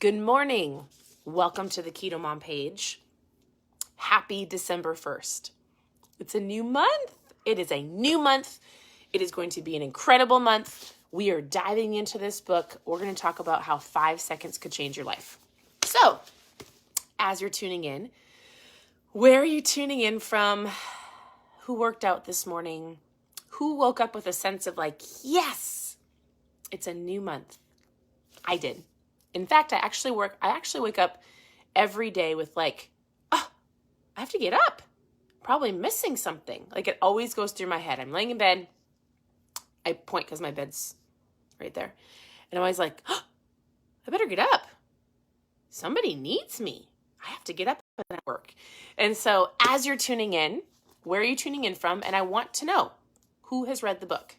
Good morning. Welcome to the Keto Mom page. Happy December 1st. It's a new month. It is a new month. It is going to be an incredible month. We are diving into this book. We're going to talk about how 5 seconds could change your life. So, as you're tuning in, where are you tuning in from? Who worked out this morning? Who woke up with a sense of yes, it's a new month? I did. In fact, I actually wake up every day with I have to get up. Probably missing something. It always goes through my head. I'm laying in bed. I point because my bed's right there. And I'm always I better get up. Somebody needs me. I have to get up and work. And so as you're tuning in, where are you tuning in from? And I want to know who has read the book.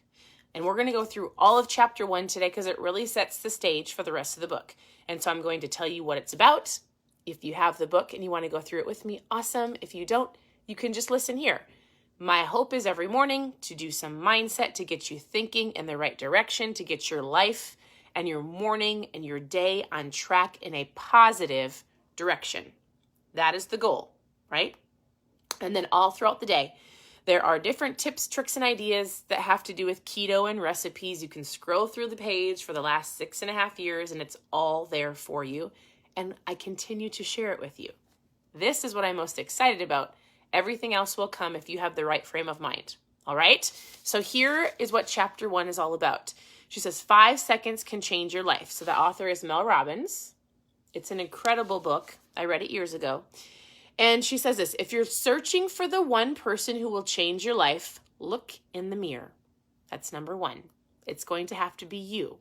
And we're going to go through all of chapter 1 today because it really sets the stage for the rest of the book. And so I'm going to tell you what it's about. If you have the book and you want to go through it with me, awesome. If you don't, you can just listen here. My hope is every morning to do some mindset to get you thinking in the right direction, to get your life and your morning and your day on track in a positive direction. That is the goal, right? And then all throughout the day, there are different tips, tricks, and ideas that have to do with keto and recipes. You can scroll through the page for the last 6.5 years, and it's all there for you. And I continue to share it with you. This is what I'm most excited about. Everything else will come if you have the right frame of mind. All right? So here is what chapter 1 is all about. She says 5 seconds can change your life. So the author is Mel Robbins. It's an incredible book. I read it years ago. And she says this: if you're searching for the one person who will change your life, look in the mirror. That's number 1. It's going to have to be you.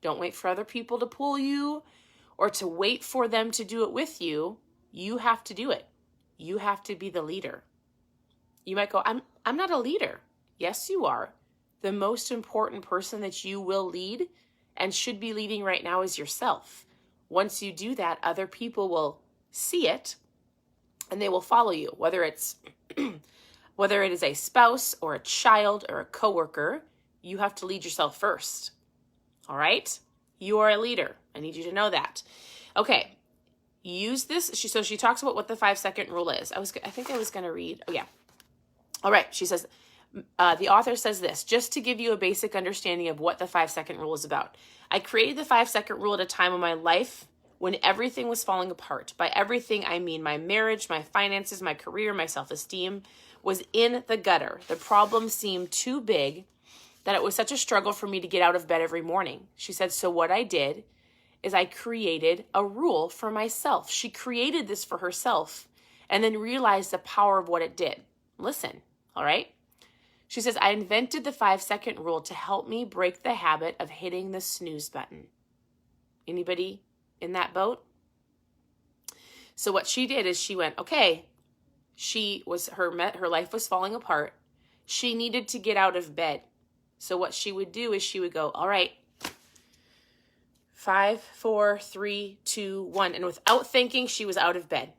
Don't wait for other people to pull you or to wait for them to do it with you. You have to do it. You have to be the leader. You might go, I'm not a leader. Yes, you are. The most important person that you will lead and should be leading right now is yourself. Once you do that, other people will see it and they will follow you, whether it is a spouse or a child or a coworker. You have to lead yourself first. All right? You are a leader. I need you to know that. Okay. Use this. So she talks about what the 5-second rule is. I think I was going to read. Oh, yeah. All right. She says, the author says this: just to give you a basic understanding of what the 5-second rule is about. I created the 5-second rule at a time of my life when everything was falling apart. By everything, I mean my marriage, my finances, my career, my self-esteem was in the gutter. The problem seemed too big that it was such a struggle for me to get out of bed every morning. She said, so what I did is I created a rule for myself. She created this for herself and then realized the power of what it did. Listen, all right? She says, I invented the 5-second rule to help me break the habit of hitting the snooze button. Anybody in that boat? So what she did is she went, okay, her life was falling apart. She needed to get out of bed. So what she would do is she would go, all right, 5, 4, 3, 2, 1. And without thinking, she was out of bed.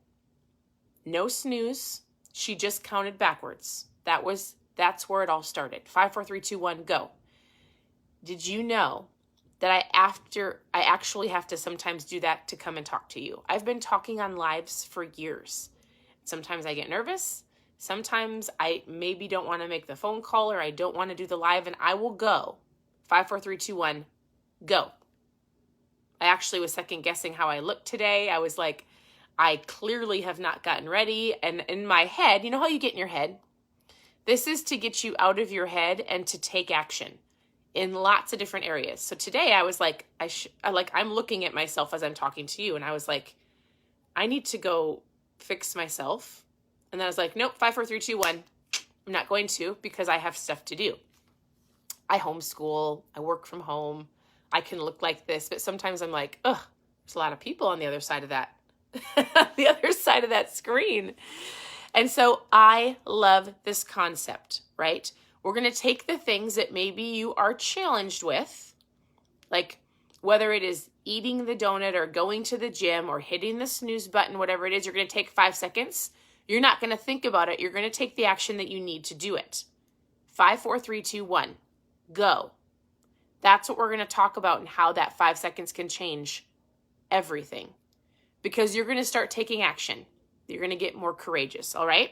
No snooze. She just counted backwards. That's where it all started. 5, 4, 3, 2, 1, go. Did you know that I actually have to sometimes do that to come and talk to you? I've been talking on lives for years. Sometimes I get nervous. Sometimes I maybe don't want to make the phone call or I don't want to do the live, and I will go. 5, 4, 3, 2, 1, go. I actually was second guessing how I looked today. I was like, I clearly have not gotten ready. And in my head, you know how you get in your head? This is to get you out of your head and to take action in lots of different areas. So today I was like, I'm looking at myself as I'm talking to you. And I was like, I need to go fix myself. And then I was like, nope, 5, 4, 3, 2, 1. I'm not going to because I have stuff to do. I homeschool. I work from home. I can look like this. But sometimes I'm like, ugh, there's a lot of people on the other side of that. The other side of that screen. And so I love this concept, right? We're going to take the things that maybe you are challenged with, like whether it is eating the donut or going to the gym or hitting the snooze button, whatever it is, you're going to take 5 seconds. You're not going to think about it. You're going to take the action that you need to do it. 5, 4, 3, 2, 1, go. That's what we're going to talk about and how that 5 seconds can change everything, because you're going to start taking action. You're going to get more courageous, all right?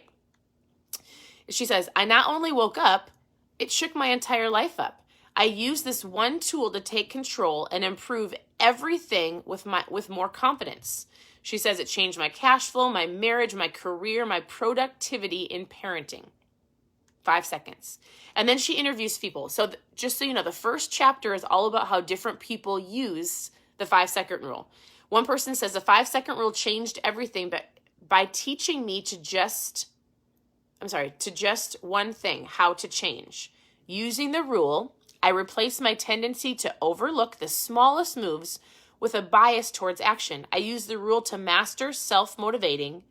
She says, I not only woke up, it shook my entire life up. I used this one tool to take control and improve everything with more confidence. She says it changed my cash flow, my marriage, my career, my productivity in parenting. 5 seconds. And then she interviews people. So just so you know, the first chapter is all about how different people use the 5-second rule. One person says the 5-second rule changed everything, but by teaching me to just one thing, how to change. Using the rule, I replaced my tendency to overlook the smallest moves with a bias towards action. I use the rule to master self-motivating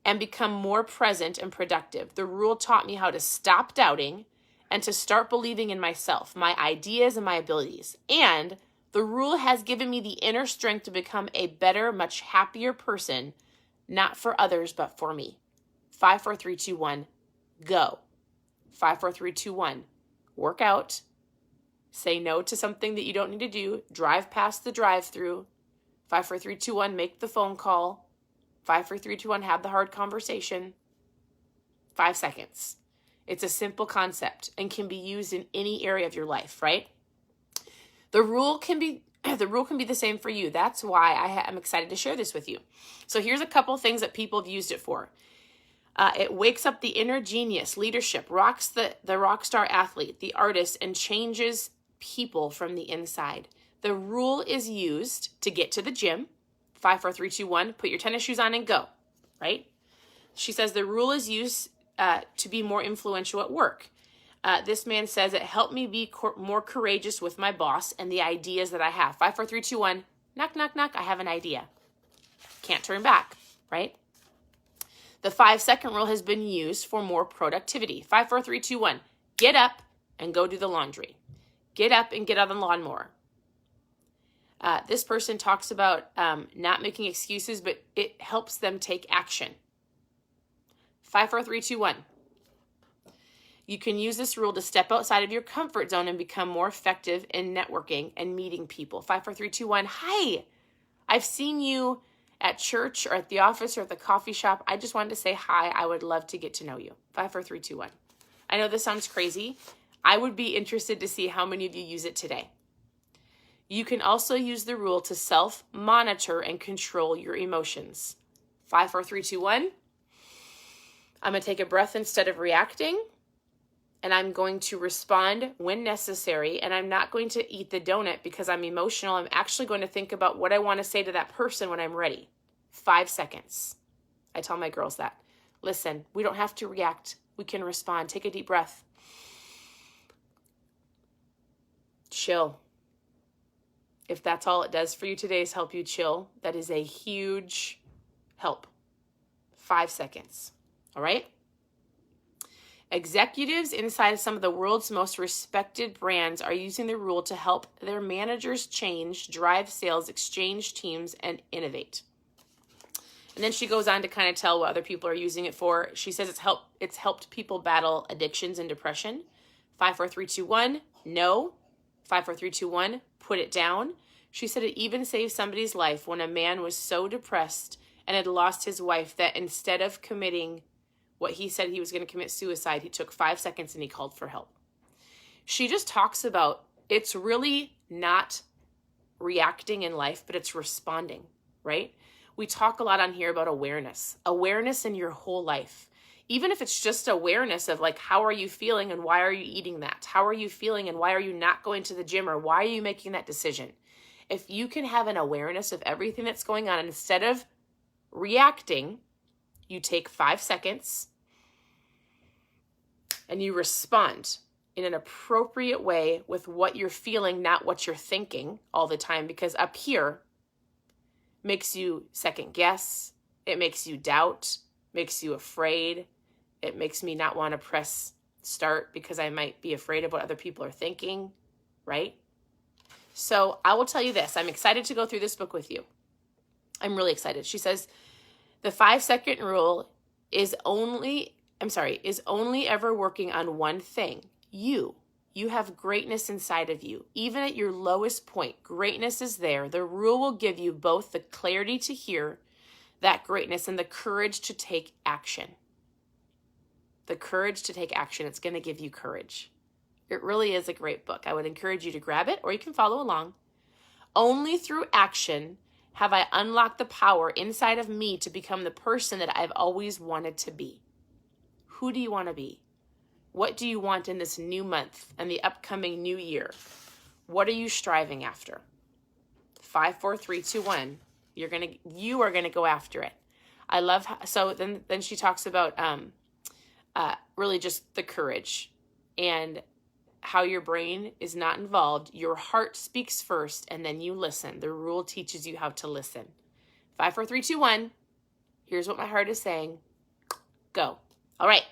and become more present and productive. The rule taught me how to stop doubting and to start believing in myself, my ideas, and my abilities. And the rule has given me the inner strength to become a better, much happier person, not for others, but for me. 5, 4, 3, 2, 1, go. 5, 4, 3, 2, 1, work out. Say no to something that you don't need to do. Drive past the drive-thru. 5, 4, 3, 2, 1, make the phone call. 5, 4, 3, 2, 1, have the hard conversation. 5 seconds. It's a simple concept and can be used in any area of your life, right? The rule can be the same for you. That's why I'm excited to share this with you. So here's a couple things that people have used it for. It wakes up the inner genius, leadership, rocks the rock star athlete, the artist, and changes people from the inside. The rule is used to get to the gym. 5, 4, 3, 2, 1, put your tennis shoes on and go, right? She says the rule is used to be more influential at work. This man says it helped me be more courageous with my boss and the ideas that I have. 5, 4, 3, 2, 1, knock, knock, knock, I have an idea. Can't turn back, right? The 5-second rule has been used for more productivity. 5, 4, 3, 2, 1, get up and go do the laundry. Get up and get on the lawnmower. This person talks about not making excuses, but it helps them take action. 5, 4, 3, 2, 1. You can use this rule to step outside of your comfort zone and become more effective in networking and meeting people. 5, 4, 3, 2, 1. Hi, I've seen you at church or at the office or at the coffee shop. I just wanted to say hi. I would love to get to know you. 5, 4, 3, 2, 1. I know this sounds crazy. I would be interested to see how many of you use it today. You can also use the rule to self-monitor and control your emotions. 5, 4, 3, 2, 1. I'm going to take a breath instead of reacting, and I'm going to respond when necessary, and I'm not going to eat the donut because I'm emotional. I'm actually going to think about what I want to say to that person when I'm ready. 5 seconds. I tell my girls that. Listen, we don't have to react. We can respond. Take a deep breath. Chill. If that's all it does for you today is help you chill, that is a huge help. 5 seconds. All right? Executives inside some of the world's most respected brands are using the rule to help their managers change, drive sales, exchange teams, and innovate. And then she goes on to kind of tell what other people are using it for. She says it's helped people battle addictions and depression. 5, 4, 3, 2, 1, no. 5, 4, 3, 2, 1, put it down. She said it even saved somebody's life when a man was so depressed and had lost his wife that instead of committing what he said he was going to commit suicide, he took 5 seconds and he called for help. She just talks about it's really not reacting in life, but it's responding, right? We talk a lot on here about awareness in your whole life. Even if it's just awareness of like, how are you feeling and why are you eating that? How are you feeling and why are you not going to the gym, or why are you making that decision? If you can have an awareness of everything that's going on, and instead of reacting, you take 5 seconds and you respond in an appropriate way with what you're feeling, not what you're thinking all the time, because up here makes you second guess. It makes you doubt, makes you afraid. It makes me not want to press start because I might be afraid of what other people are thinking, right? So I will tell you this. I'm excited to go through this book with you. I'm really excited. She says the 5-second rule is only ever working on one thing, you. You have greatness inside of you. Even at your lowest point, greatness is there. The rule will give you both the clarity to hear that greatness and the courage to take action. The courage to take action. It's going to give you courage. It really is a great book. I would encourage you to grab it, or you can follow along. Only through action have I unlocked the power inside of me to become the person that I've always wanted to be. Who do you want to be? What do you want in this new month and the upcoming new year? What are you striving after? 5, 4, 3, 2, 1. You are gonna go after it. I love so then she talks about really just the courage and how your brain is not involved. Your heart speaks first, and then you listen. The rule teaches you how to listen. 5, 4, 3, 2, 1. Here's what my heart is saying. Go. All right.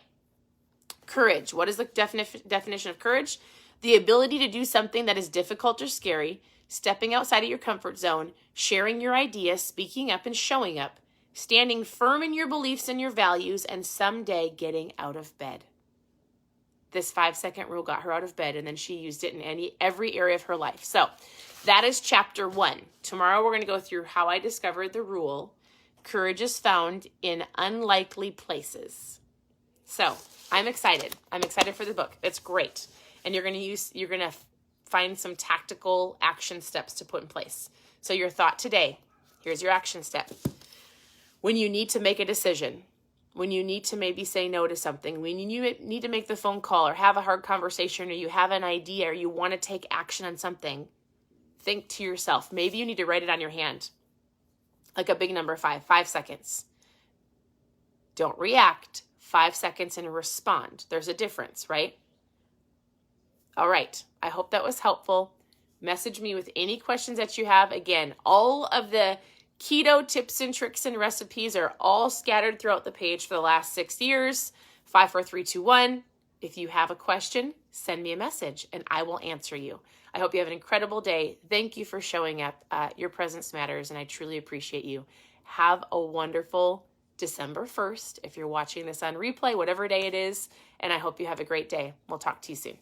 Courage. What is the definition of courage? The ability to do something that is difficult or scary, stepping outside of your comfort zone, sharing your ideas, speaking up and showing up, standing firm in your beliefs and your values, and someday getting out of bed. This 5-second rule got her out of bed, and then she used it in every area of her life. So that is chapter 1. Tomorrow we're going to go through how I discovered the rule. Courage is found in unlikely places. So I'm excited. I'm excited for the book. It's great. And you're going to find some tactical action steps to put in place. So your thought today, here's your action step. When you need to make a decision, when you need to maybe say no to something, when you need to make the phone call or have a hard conversation, or you have an idea or you want to take action on something, think to yourself. Maybe you need to write it on your hand, like a big number 5 seconds. Don't react. 5 seconds and respond. There's a difference, right? All right. I hope that was helpful. Message me with any questions that you have. Again, all of the keto tips and tricks and recipes are all scattered throughout the page for the last 6 years. 5, 4, 3, 2, 1. If you have a question, send me a message and I will answer you. I hope you have an incredible day. Thank you for showing up. Your presence matters, and I truly appreciate you. Have a wonderful December 1st, if you're watching this on replay, whatever day it is, and I hope you have a great day. We'll talk to you soon.